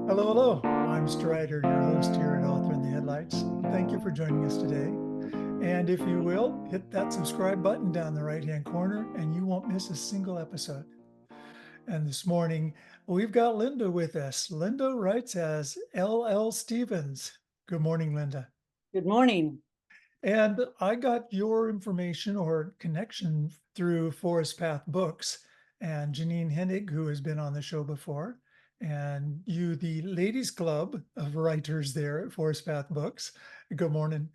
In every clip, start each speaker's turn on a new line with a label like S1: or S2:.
S1: Hello, hello. I'm Strider, your host here at Author in the Headlights. Thank you for joining us today. And if you will, hit that subscribe button down the right-hand corner and you won't miss a single episode. And this morning, we've got Linda with us. Linda writes as L.L. Stevens. Good morning, Linda.
S2: Good morning.
S1: And I got your information or connection through Forest Path Books and Janine Hennig, who has been on the show before, and you, the Ladies Club of writers there at Forest Path Books. Good morning.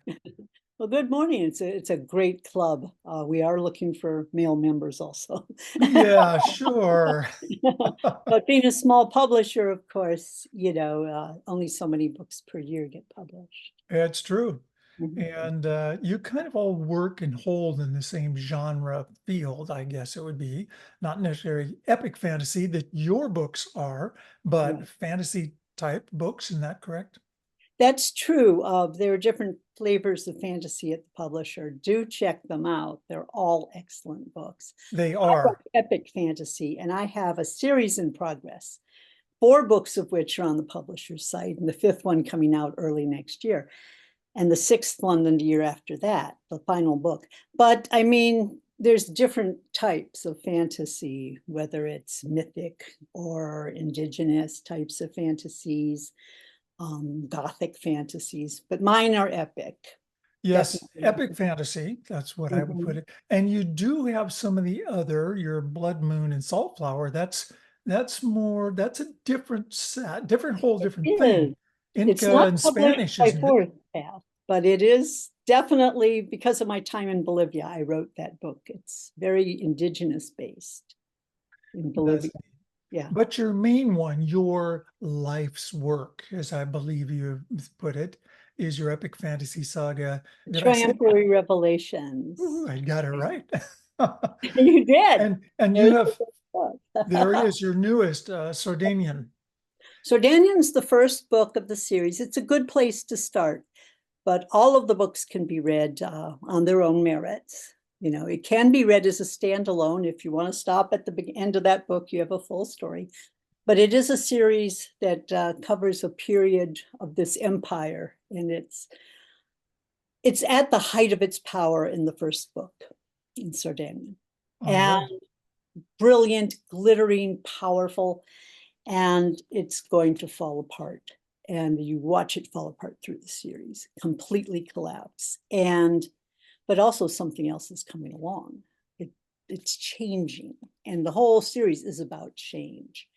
S2: Well, good morning. It's a great club. We are looking for male members also.
S1: Yeah, sure.
S2: But being a small publisher, of course, only so many books per year get published.
S1: It's true.
S2: Mhm.
S1: And you kind of all work and hold in the same genre field, I guess it would be. Not necessarily epic fantasy that your books are, but
S2: Right.
S1: fantasy type books. Isn't that correct?
S2: That's true. There are different flavors of fantasy at the publisher. Do check them out. They're all excellent books.
S1: They
S2: I write
S1: are.
S2: epic fantasy, and I have a series in progress, 4 books of which are on the publisher's site, and the 5th one coming out early next year, and the 6th one the year after that, the final book. But I mean, there's different types of fantasy, whether it's mythic or indigenous types of fantasies, Gothic fantasies, but mine are epic.
S1: Yes,
S2: Definitely
S1: epic
S2: epic.
S1: fantasy. That's what I would put
S2: Mhm.
S1: it. And you do have some of the other, your Blood Moon and Saltflower. That's more, that's a different set, whole
S2: It
S1: different thing.
S2: is. It's
S1: Inca
S2: not
S1: and
S2: published
S1: Spanish,
S2: by
S1: isn't it?
S2: Forest Path, but it is definitely because of my time in Bolivia. I wrote that book. It's very indigenous based in
S1: That's,
S2: Bolivia. Yeah.
S1: but your main one, your life's work, as I believe you put it, is your epic fantasy saga. Did I say that?
S2: Triempery Revelations.
S1: Ooh, I got it right.
S2: You did.
S1: And you
S2: There's
S1: have,
S2: the book.
S1: there is your newest Sardinian.
S2: So Danion's the first book of the series. It's a good place to start, but all of the books can be read on their own merits. It can be read as a standalone. If you want to stop at the end of that book, you have a full story. But it is a series that covers a period of this empire, and it's at the height of its power in the first book in Sardinia.
S1: All
S2: And
S1: right.
S2: brilliant, glittering, powerful, and it's going to fall apart. And you watch it fall apart through the series, completely collapse. But also something else is coming along. It's changing, and the whole series is about change.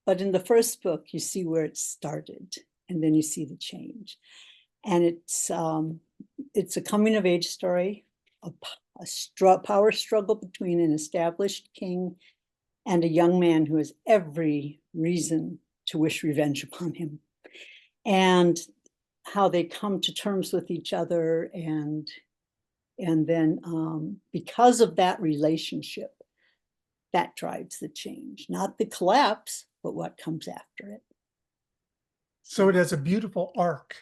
S2: But in the first book, you see where it started, and then you see the change. And it's a coming of age story, a power struggle between an established king and a young man who has every reason to wish revenge upon him, and how they come to terms with each other, and then because of that relationship, that drives the change, not the collapse, but what comes after it.
S1: So it
S2: So
S1: has a beautiful arc.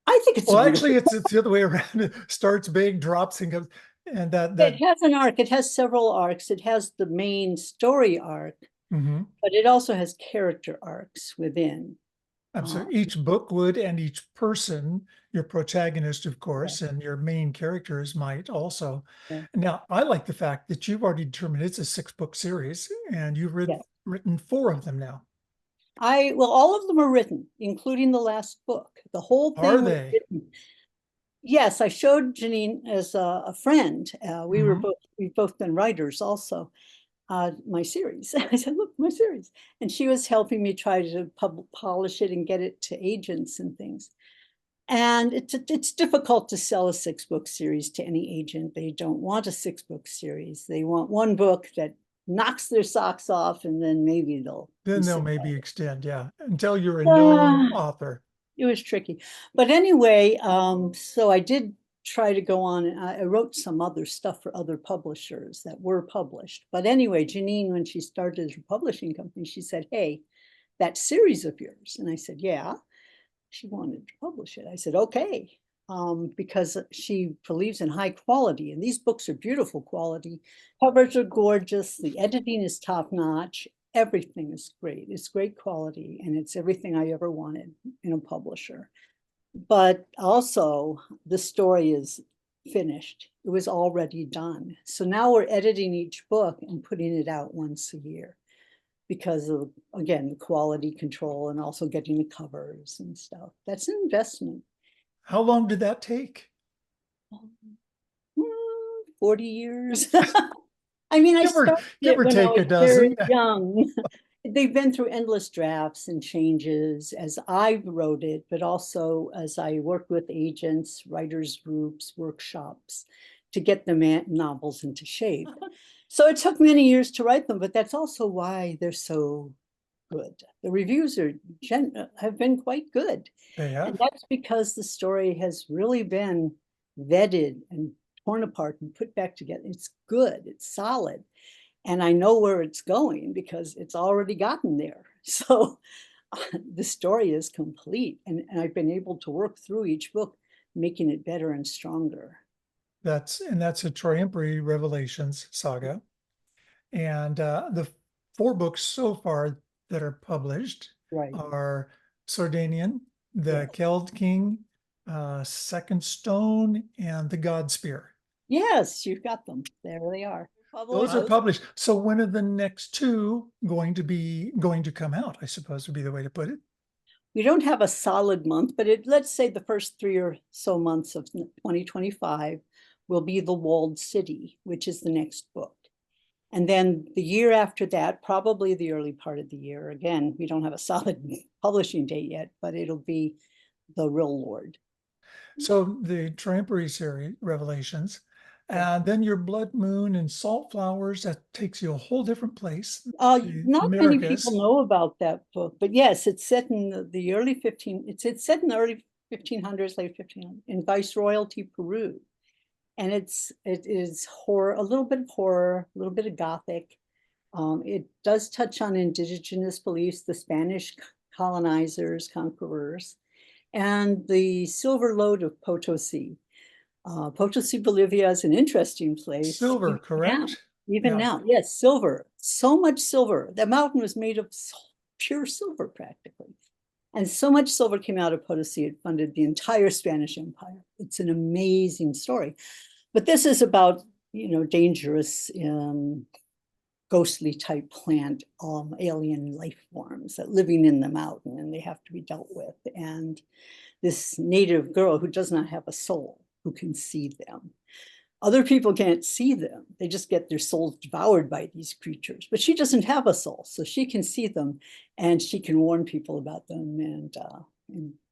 S2: I think it's a
S1: Well,
S2: beautiful.
S1: actually, it's the other way around. It starts big, drops and goes, and
S2: It has an arc. It has several arcs. It has the main story arc,
S1: mhm.
S2: but it also has character arcs within.
S1: So
S2: Uh,
S1: each book would, and each person, your protagonist, of
S2: yeah,
S1: course, and your main characters might also.
S2: yeah,
S1: Now, I like the fact that you've already determined it's a 6 book series, and you've
S2: yeah.
S1: written 4 of them now.
S2: Well, all of them are written, including the last book. The whole
S1: Are
S2: thing was
S1: they?
S2: written. Yes, I showed Janine as a friend.
S1: Mhm.
S2: We've both been writers also. My series. I said, look, my series. And she was helping me try to polish it and get it to agents and things. And it's difficult to sell a 6 book series to any agent. They don't want a 6 book series. They want one book that knocks their socks off, and then maybe they'll
S1: Then they'll
S2: consider
S1: maybe extend, yeah, until you're a known
S2: it.
S1: author.
S2: It was tricky. But anyway, so I did try to go on, and I wrote some other stuff for other publishers that were published. But anyway, Janine, when she started her publishing company, she said, hey, that series of yours. And I said, yeah. She wanted to publish it. I said, okay, because she believes in high quality. And these books are beautiful quality. Covers are gorgeous. The editing is top notch. everything is great. It's great quality, and it's everything I ever wanted in a publisher. But also, the story is finished. It was already done. So now we're editing each book and putting it out once a year because of, again, the quality control and also getting the covers and stuff. That's an investment.
S1: How long did that take?
S2: 40 years. I mean, I started
S1: Give
S2: it
S1: or
S2: when I
S1: take a
S2: was very
S1: dozen.
S2: young. They've been through endless drafts and changes as I wrote it, but also as I worked with agents, writers groups, workshops to get the novels into shape. So it took many years to write them, but that's also why they're so good. The reviews have been quite good.
S1: They
S2: And
S1: have.
S2: that's because the story has really been vetted and torn apart and put back together. It's good, it's solid. And I know where it's going because it's already gotten there. So the story is complete. And I've been able to work through each book, making it better and stronger.
S1: That's a Triempery Revelations saga. And the 4 books so far that are published
S2: Right.
S1: are Sardinian, the
S2: Yes.
S1: Keld King, Second Stone, and the God Spear.
S2: Yes, you've got them. There they are.
S1: Those are
S2: Published.
S1: published. So when are the next 2 going to come out, I suppose would be the way to put it.
S2: We don't have a solid month, but let's say the first 3 or so months of 2025 will be The Walled City, which is the next book. And then the year after that, probably the early part of the year, again, we don't have a solid publishing date yet, but it'll be The Real Lord.
S1: So the Triempery series, Revelations,
S2: Yeah.
S1: and then your Blood Moon and Salt Flowers, that takes you a whole different place. The
S2: Not many people
S1: Americas.
S2: know about that book, but yes, it's set in the early 15, it's set in the early 1500s, late 1500s, in Viceroyalty, Peru. And it is horror, a little bit of horror, a little bit of Gothic. It does touch on indigenous beliefs, the Spanish colonizers, conquerors, and the silver lode of Potosi. Potosi, Bolivia is an interesting place.
S1: Silver, correct?
S2: Even
S1: Yeah.
S2: now, yes, silver, so much silver. The mountain was made of pure silver practically. And so much silver came out of Potosi, it funded the entire Spanish Empire. It's an amazing story. But this is about, dangerous, ghostly type plant, alien life forms that living in the mountain, and they have to be dealt with. And this native girl who does not have a soul, who can see them. Other people can't see them. They just get their souls devoured by these creatures. But she doesn't have a soul, so she can see them and she can warn people about them and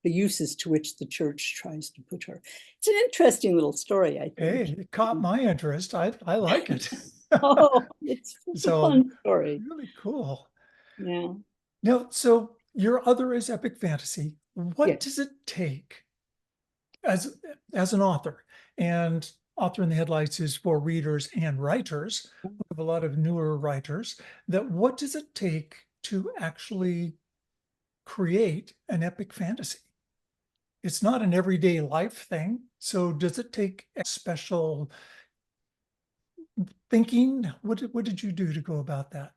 S2: the uses to which the church tries to put her. It's an interesting little story, I think.
S1: Hey, it caught my interest. I like it.
S2: Oh, it's a
S1: So
S2: fun story.
S1: really cool.
S2: Yeah.
S1: Now, so your other is epic fantasy.
S2: Yeah.
S1: What does it take as an author? And Author in the Headlights is for readers and writers. We have a lot of newer writers. That what does it take to actually create an epic fantasy? It's not an everyday life thing. So does it take a special thinking? What did you do to go about that?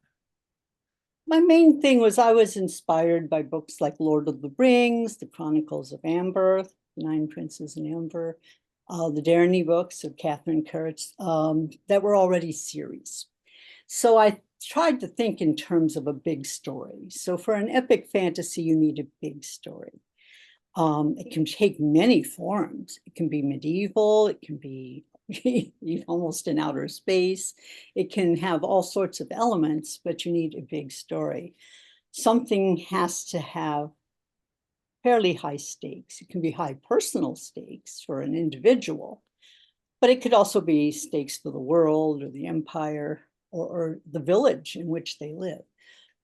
S2: My main thing was I was inspired by books like Lord of the Rings, The Chronicles of Amber, Nine Princes in Amber, the Darnay books of Catherine Kurtz, that were already series. So I tried to think in terms of a big story. So for an epic fantasy, you need a big story. It can take many forms. It can be medieval, it can be almost in outer space. It can have all sorts of elements, but you need a big story. Something has to have fairly high stakes. It can be high personal stakes for an individual, but it could also be stakes for the world or the empire or the village in which they live.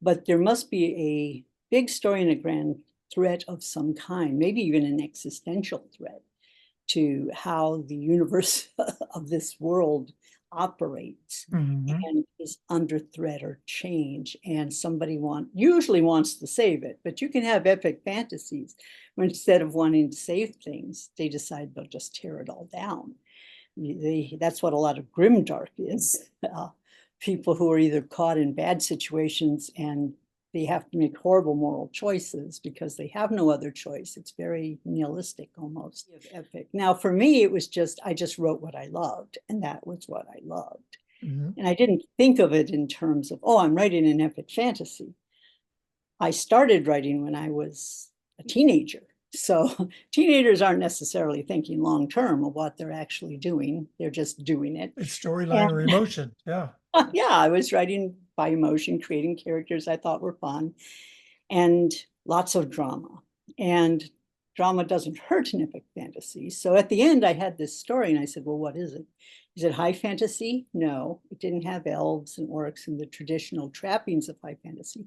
S2: But there must be a big story and a grand threat of some kind, maybe even an existential threat to how the universe of this world operates and is under threat or change, and somebody usually wants to save it. But you can have epic fantasies where instead of wanting to save things, they decide they'll just tear it all down. That's what a lot of grimdark is. people who are either caught in bad situations and they have to make horrible moral choices because they have no other choice. It's very nihilistic almost. Epic. Now, for me, it was just, I just wrote what I loved, and that was what I loved.
S1: Mm-hmm.
S2: And I didn't think of it in terms of, oh, I'm writing an epic fantasy. I started writing when I was a teenager. So teenagers aren't necessarily thinking long term of what they're actually doing. They're just doing it.
S1: It's storyline
S2: And
S1: or emotion. Yeah.
S2: yeah, I was writing by emotion, creating characters I thought were fun, and lots of drama. And drama doesn't hurt in epic fantasy. So at the end, I had this story, and I said, well, what is it? Is it high fantasy? No, it didn't have elves and orcs and the traditional trappings of high fantasy.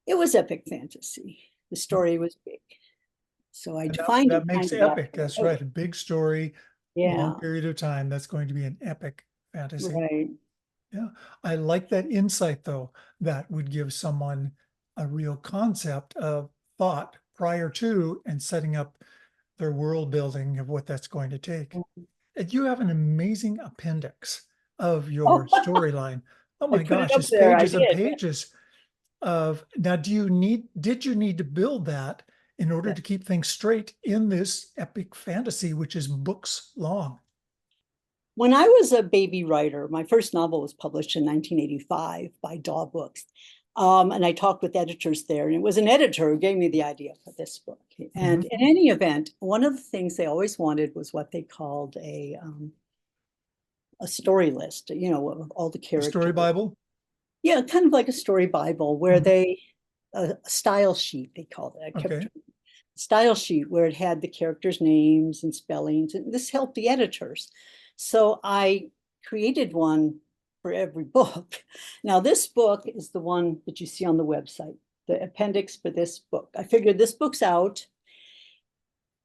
S2: It was epic fantasy. The story was big. So I
S1: And
S2: defined
S1: that
S2: it kind
S1: makes
S2: of that
S1: epic. That's
S2: way.
S1: right. A big story, long
S2: Yeah,
S1: period of time. That's going to be an epic fantasy.
S2: right.
S1: Yeah. I like that insight, though. That would give someone a real concept of thought prior to and setting up their world building of what that's going to take. And you have an amazing appendix of your
S2: Oh,
S1: storyline. Oh
S2: I
S1: my
S2: put it
S1: gosh,
S2: up
S1: it's
S2: there. I
S1: pages and
S2: did.
S1: pages of now. Did you need to build that in order
S2: Yeah.
S1: to keep things straight in this epic fantasy, which is books long?
S2: When I was a baby writer, my first novel was published in 1985 by Daw Books. And I talked with editors there, and it was an editor who gave me the idea for this book. And in
S1: Mhm.
S2: any event, one of the things they always wanted was what they called a story list, you know, of all the
S1: The story
S2: characters.
S1: Bible.
S2: Yeah, kind of like a story Bible where
S1: Mhm.
S2: they, a style sheet, they called it. I kept
S1: Okay.
S2: style sheet where it had the characters' names and spellings, and this helped the editors. So I created one for every book. Now, this book is the one that you see on the website, the appendix for this book. I figured this book's out.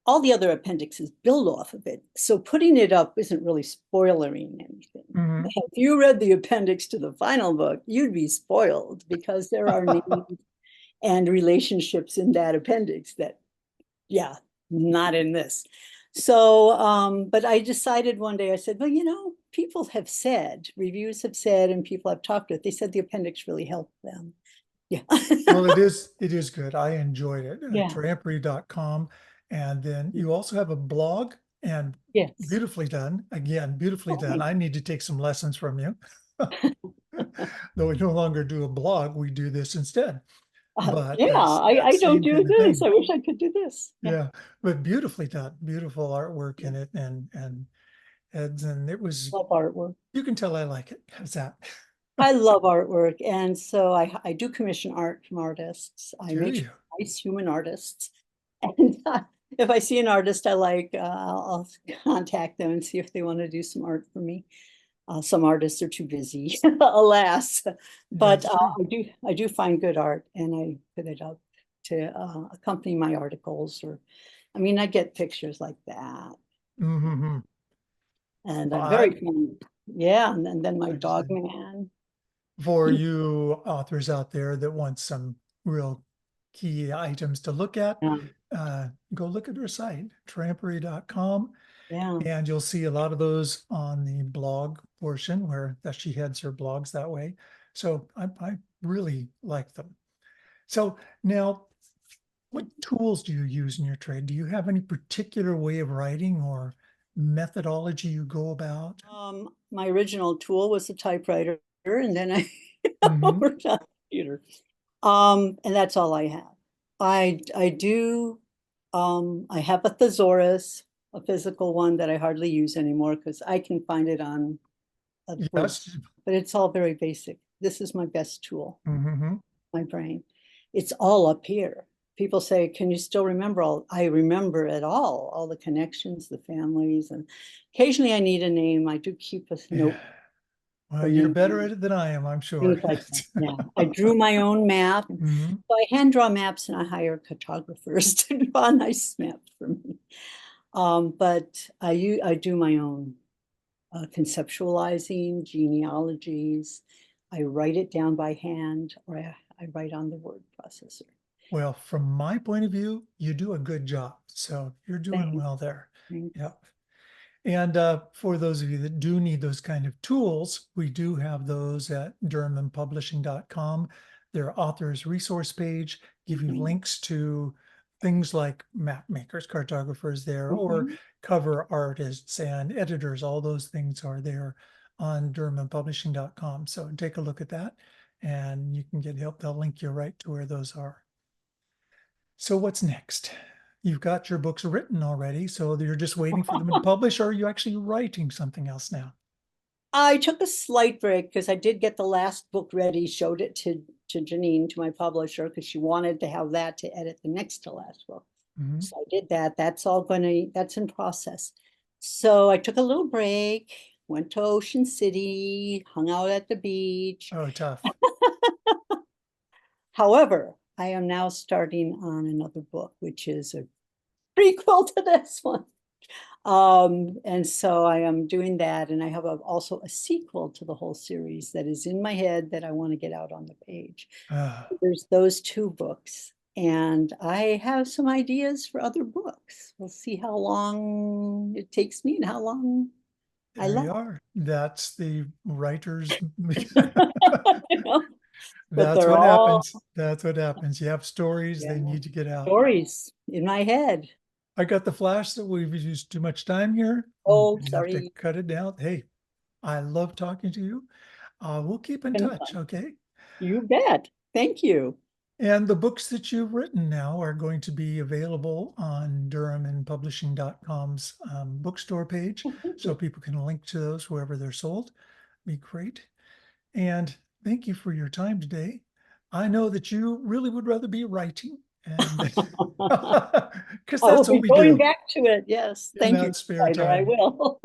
S2: All the other appendixes build off of it. So putting it up isn't really spoiling anything.
S1: Mhm.
S2: If you read the appendix to the final book, you'd be spoiled because there are names and relationships in that appendix that, yeah, not in this. So, but I decided one day, I said, well, you know, people have said, reviews have said, and people I've talked with, they said the appendix really helped them. Yeah.
S1: Well, it is good. I enjoyed it.
S2: Yeah.
S1: Triempery.com. And then you also have a blog, and
S2: Yes.
S1: beautifully done. Again, beautifully
S2: Oh,
S1: done.
S2: thank
S1: I need to take some lessons from you. Though we no longer do a blog, we do this instead. But
S2: yeah,
S1: that's
S2: I
S1: that
S2: don't
S1: same
S2: do
S1: kind of
S2: this.
S1: thing.
S2: I wish I could do this. Yeah.
S1: Yeah. But beautifully done. Beautiful artwork
S2: Yeah.
S1: in it, and heads, and it was,
S2: Love artwork.
S1: you can tell I like it. How's that?
S2: I love artwork. And so I do commission art from artists. I
S1: Do
S2: make
S1: you?
S2: nice human artists. And if I see an artist I like, I'll contact them and see if they want to do some art for me. Some artists are too busy, alas. But
S1: That's true.
S2: I do find good art, and I put it up to accompany my articles. Or, I mean, I get pictures like that,
S1: Mm-hmm.
S2: and I'm
S1: I,
S2: very fond. Yeah, and then my
S1: I just
S2: dog
S1: did.
S2: man.
S1: For you authors out there that want some real key items to look at,
S2: Yeah,
S1: go look at her site, trampery.com,
S2: yeah.
S1: and you'll see a lot of those on the blog portion where that she heads her blogs that way. So I really like them. So now, what tools do you use in your trade? Do you have any particular way of writing or methodology you go about?
S2: My original tool was a typewriter, and then I
S1: Hmm.
S2: worked on a computer. And that's all I have. I do I have a thesaurus, a physical one that I hardly use anymore because I can find it on a website,
S1: Yes.
S2: but it's all very basic. This is my best tool,
S1: Hmm.
S2: my brain. It's all up here. People say, can you still remember all? I remember it all the connections, the families, and occasionally I need a name. I do keep a
S1: Yeah.
S2: note
S1: Well,
S2: for
S1: you're
S2: names,
S1: better at it than I am, I'm
S2: things
S1: sure.
S2: like that. Yeah, I drew my own map.
S1: Mhm.
S2: So I hand draw maps, and I hire cartographers to draw nice maps for me. But I do my own conceptualizing, genealogies. I write it down by hand, or I write on the word processor.
S1: Well, from my point of view, you do a good job. So you're doing
S2: Thanks.
S1: well there.
S2: Thanks.
S1: Yeah. And for those of you that do need those kind of tools, we do have those at durhamandpublishing.com. Their author's resource page give you links to things like map makers, cartographers there, or cover artists and editors. All those things are there on durhamandpublishing.com. So take a look at that and you can get help. They'll link you right to where those are. So what's next? You've got your books written already, so you're just waiting for them to publish, or are you actually writing something else now?
S2: I took a slight break because I did get the last book ready, showed it to Janine, to my publisher, because she wanted to have that to edit the next to last book. So I did that. That's in process. So I took a little break, went to Ocean City, hung out at the beach.
S1: Oh, tough.
S2: However, I am now starting on another book, which is a prequel to this one. And so I am doing that, and I have also a sequel to the whole series that is in my head that I want to get out on the page. There's those two books, and I have some ideas for other books. We'll see how long it takes me and how long I
S1: There you
S2: left.
S1: are. That's the writer's.
S2: But
S1: That's
S2: they're
S1: what
S2: all
S1: happens. That's what happens. You have stories, they need to get out.
S2: stories in my head.
S1: I got the flash that we've used too much time here.
S2: Oh,
S1: You have to
S2: sorry.
S1: cut it down. Hey, I love talking to you. We'll keep in touch, okay?
S2: You bet. Thank you.
S1: And the books that you've written now are going to be available on durhamandpublishing.com's bookstore page, so people can link to those wherever they're sold. Be great. And thank you for your time today. I know that you really would rather be writing, and because
S2: I will
S1: that's
S2: be
S1: what we
S2: going
S1: do
S2: back to it. Yes.
S1: in
S2: Thank you,
S1: that spare
S2: Spider. I
S1: time.
S2: will.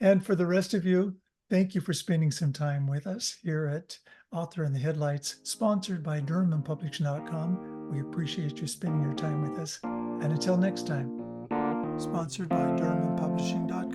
S1: And for the rest of you, thank you for spending some time with us here at Author in the Headlights, sponsored by DurhamandPublishing.com. We appreciate you spending your time with us. And until next time, sponsored by DurhamandPublishing.com.